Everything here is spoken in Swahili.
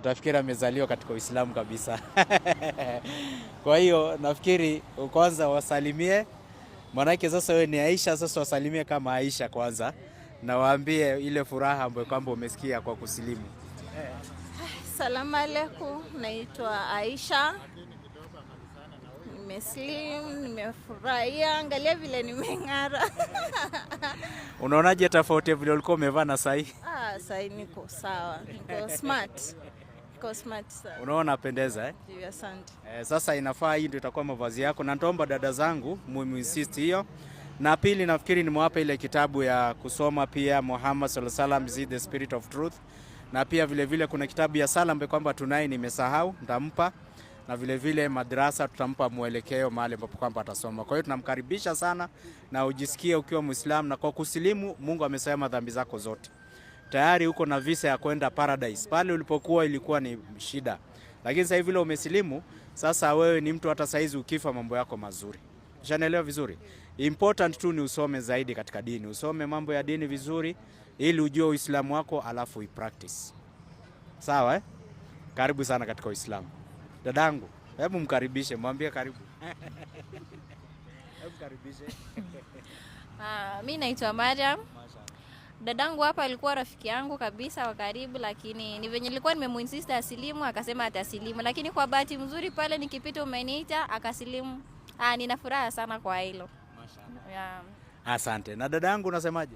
utafikiri amezaliwa katika Uislamu kabisa. Kwa hiyo nafikiri kwanza wasalimie, manake sasa wewe ni Aisha, sasa wasalimie kama Aisha kwanza na waambie ile furaha ambayo kwamba umesikia kwa kusilimu. Salamu alaikum, naitwa Aisha. Nimeslim, nimefurahia, angalia vile nimeng'ara. Unaonaje tofauti vile ulikuwa umevaa na sahi? Sasa niko sawa, niko smart. Niko smart sana. Unaona napendeza Ndio, asante. Sasa inafaa hii ndio itakuwa mavazi yako, na nitaomba dada zangu muinsist hiyo. Na pili nafikiri nimewapa ile kitabu ya kusoma pia, Muhammad sallallahu alaihi wasallam is the spirit of truth. Na pia vile vile kuna kitabu ya sala ambayo kwamba tunaye nimesahau, nitampa. Na vile vile madrasa tutampa mwelekeo mahali ambapo kwamba atasoma. Kwa hiyo tunamkaribisha sana na ujisikie ukiwa Muislamu, na kwa kusilimu Mungu amesema dhambi zako zote. Tayari uko na visa ya kwenda paradise. Pale ulipokuwa ilikuwa ni shida. Lakini sasa hivi vile umesilimu, sasa wewe ni mtu hata saizi ukifa mambo yako mazuri. Ushanielewa vizuri? Important tu ni usome zaidi katika dini. Usome mambo ya dini vizuri ili ujue Uislamu wako alafu uipractice. Sawa Karibu sana katika Uislamu. Dadangu, hebu mkaribishe, mwambie karibu. Hebu karibishe. Mimi naitwa Mariam. Dadangu hapa alikuwa rafiki yangu kabisa wa karibu, lakini ni venye nilikuwa nimemuinsist asilimu akasema atasilimu, lakini kwa bahati mzuri pale nikipita umeniita akasilimu. Nina furaha sana kwa hilo. Mashaallah. Asante. Na dadangu unasemaje?